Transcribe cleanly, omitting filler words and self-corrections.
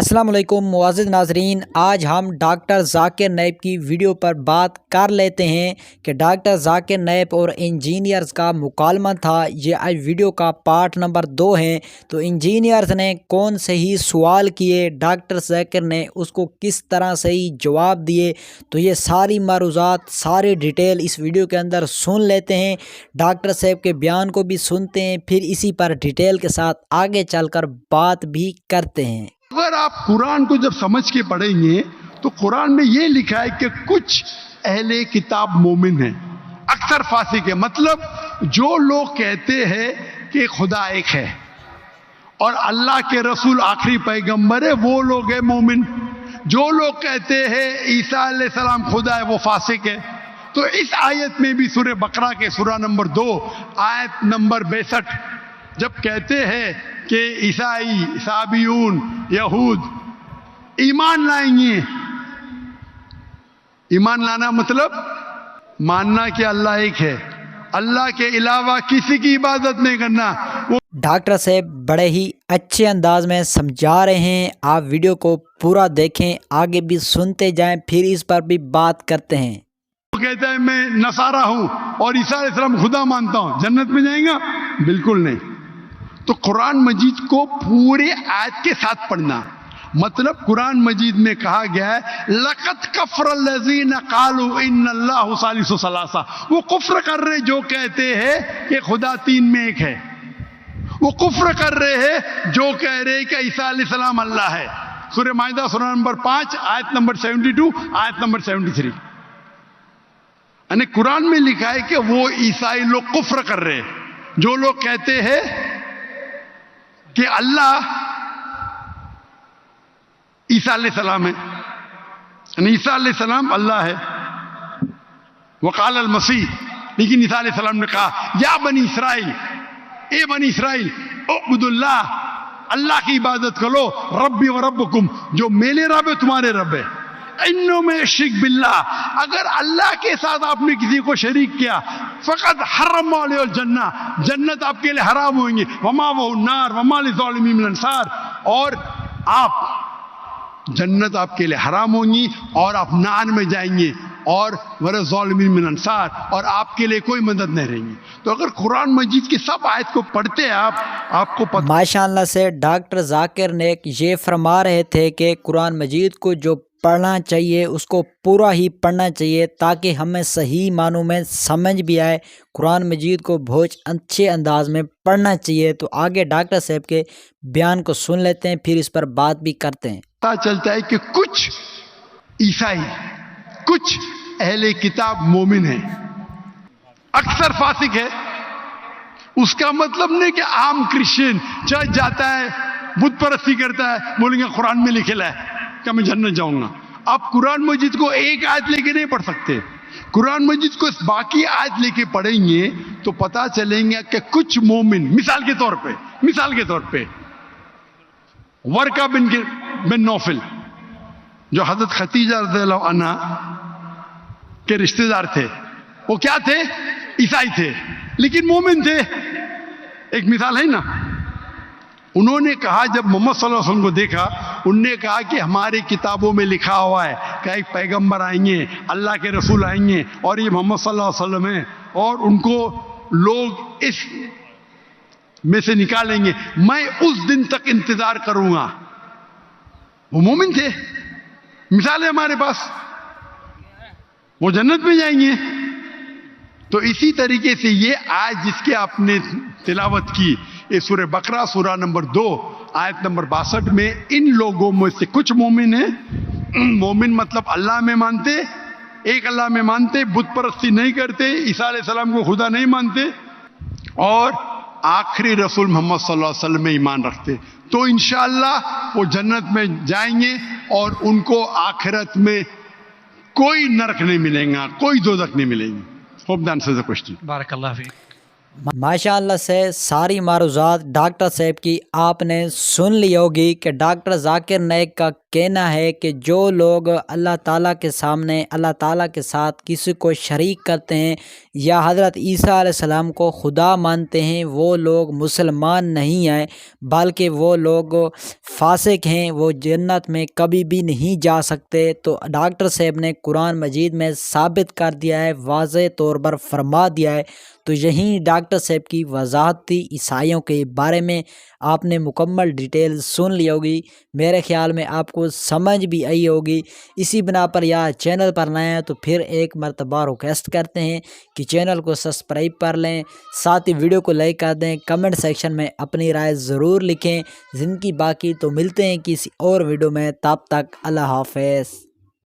अस्सलाम वालेकुम मुअज़्ज़िज़ नाज़रीन, आज हम डॉक्टर ज़ाकिर नाइब की वीडियो पर बात कर लेते हैं कि डॉक्टर ज़ाकिर नाइब और इंजीनियर्स का मुकालमा था। ये आज वीडियो का पार्ट नंबर 2 है। तो इंजीनियर्स ने कौन सही सवाल किए, डॉक्टर ज़ाकिर ने उसको किस तरह सही जवाब दिए, तो ये सारी मारूज़ात सारी डिटेल इस वीडियो के अंदर सुन लेते हैं। डॉक्टर साहब के बयान को भी सुनते हैं, फिर इसी पर डिटेल के साथ आगे चलकर बात भी करते हैं। अगर आप कुरान को जब समझ के पढ़ेंगे तो कुरान में ये लिखा है कि कुछ अहले किताब मोमिन हैं, अक्सर फासिक है। मतलब जो लोग कहते हैं कि खुदा एक है और अल्लाह के रसूल आखिरी पैगंबर है, वो लोग हैं मोमिन। जो लोग कहते हैं ईसा अलैहिस्सलाम खुदा है, वो फासिक है। तो इस आयत में भी सूरह बकरा के सूरा नंबर 2 आयत नंबर 62 जब कहते हैं कि ईसाई, साबियून, यहूद ईमान लाएंगे, ईमान लाना मतलब मानना कि अल्लाह एक है, अल्लाह के अलावा किसी की इबादत नहीं करना। डॉक्टर साहब बड़े ही अच्छे अंदाज में समझा रहे हैं। आप वीडियो को पूरा देखें, आगे भी सुनते जाएं, फिर इस पर भी बात करते हैं। वो कहता है मैं नसारा हूं और ईसा अलैहिस्सलाम खुदा मानता हूं, जन्नत में जाएगा? बिल्कुल नहीं। तो कुरान मजीद को पूरे आयत के साथ पढ़ना, मतलब कुरान मजीद में कहा गया है लक़द कफ़रल्लज़ीना क़ालू इन्नल्लाहु सालिसु सलासा। वो कुफ्र कर रहे जो कहते हैं कि खुदा तीन में एक है। वो कुफ्र कर रहे हैं जो कह रहे हैं कि ईसा अलैहिस्सलाम अल्लाह है। सूरह माइदा सूरा नंबर 5 आयत नंबर 72 आयत नंबर 73। यानी कुरान में लिखा है कि वो ईसाई लोग कुफ्र कर रहे हैं जो लोग कहते हैं कि अल्लाह ईसा अलैहिस्सलाम है, यानी ईसा अलैहिस्सलाम अल्लाह है। वक़ाल अल मसीह, लेकिन ईसा अलैहिस्सलाम ने कहा या बनी इसराइल, ए बनी इसराइल उबुदुल्लाह, अल्लाह की इबादत करो, रब्बी व रब्बुकुम, जो मेरे रब है तुम्हारे रब है। इन्नो में शिक बिल्लाह, अगर अल्लाह के साथ आपने किसी को शरीक किया, फ़क़द हर्रम अलैहिल जन्ना, जन्नत आपके लिए हराम होंगी, वमा वहु नार वमा लिज़ालिमीन मिन अंसार, और आप जन्नत आपके लिए हराम होंगी और आप नार में जाएंगे, और वला ज़ालिमीन मिन अंसार, और आपके लिए कोई मदद नहीं रहेगी। तो अगर कुरान मजीद की सब आयत को पढ़ते हैं आपको पता। माशाअल्लाह से डॉक्टर ज़ाकिर ने ये फरमा रहे थे कि कुरान मजीद को जो पढ़ना चाहिए उसको पूरा ही पढ़ना चाहिए ताकि हमें सही मानों में समझ भी आए। कुरान मजीद को बहुत अच्छे अंदाज में पढ़ना चाहिए। तो आगे डॉक्टर साहब के बयान को सुन लेते हैं, फिर इस पर बात भी करते हैं। पता चलता है कि कुछ ईसाई, कुछ अहले किताब मोमिन हैं, अक्सर फासिक है। उसका मतलब नहीं कि आम क्रिश्चियन चर्च जाता है, बुत परस्ती करता है, बोलेंगे कुरान में लिखा है कि मैं जन्नत जाऊंगा। आप कुरान मजीद को एक आयत लेके नहीं पढ़ सकते। कुरान मजीद को बाकी आयत लेके पढ़ेंगे तो पता चलेंगे कि कुछ मोमिन, मिसाल के तौर पे वर्का बिन नौफल, जो हजरत खदीजा रज़ियल्लाहु अन्हा के रिश्तेदार थे, वो क्या थे? ईसाई थे, लेकिन मोमिन थे। एक मिसाल है ना। उन्होंने कहा, जब मोहम्मद सल्लल्लाहु अलैहि वसल्लम को देखा, उनने कहा कि हमारी किताबों में लिखा हुआ है कि एक पैगंबर आएंगे, अल्लाह के रसूल आएंगे, और ये मोहम्मद सल्लल्लाहु अलैहि वसल्लम है, और उनको लोग इस में से निकालेंगे, मैं उस दिन तक इंतजार करूंगा। वो मोमिन थे। मिसाल है हमारे पास, वो जन्नत में जाएंगे। तो इसी तरीके से ये आज जिसके आपने तिलावत की, ये सूरह बकरा सूरा नंबर 2 आयत नंबर 62 में इन लोगों में से कुछ मोमिन हैं। मोमिन मतलब अल्लाह में मानते, एक अल्लाह में मानते, बुत परस्ती नहीं करते, ईसा अलैहिस्सलाम को खुदा नहीं मानते, और आखिरी रसूल मोहम्मद सल्लल्लाहु अलैहि वसल्लम में ईमान रखते। तो इंशाअल्लाह वो जन्नत में जाएंगे और उनको आखिरत में कोई नरक नहीं मिलेगा, कोई दोज़ख नहीं मिलेगी। Hope the answer the question. बारकल्लाह फीक। माशाअल्लाह से सारी मारूज़ात डॉक्टर साहब की आपने सुन ली होगी कि डॉक्टर ज़ाकिर नाइक का कहना है कि जो लोग अल्लाह ताला के सामने अल्लाह ताला के साथ किसी को शरीक करते हैं या हज़रत ईसा अलैहिस्सलाम को खुदा मानते हैं, वो लोग मुसलमान नहीं हैं, बल्कि वो लोग फासिक हैं, वो जन्नत में कभी भी नहीं जा सकते। तो डॉक्टर साहब ने कुरान मजीद में साबित कर दिया है, वाज़ेह तौर पर फरमा दिया है। तो यही डॉक्टर साहब की वजाहत थी ईसाइयों के बारे में। आपने मुकम्मल डिटेल सुन ली होगी, मेरे ख्याल में आपको समझ भी आई होगी। इसी बिना पर या चैनल पर नए हैं तो फिर एक मरतबा रिक्वेस्ट करते हैं कि चैनल को सब्सक्राइब कर लें, साथ ही वीडियो को लाइक कर दें, कमेंट सेक्शन में अपनी राय ज़रूर लिखें। ज़िंदगी बाकी तो मिलते हैं किसी और वीडियो में, तब तक अल्लाह हाफ़िज़।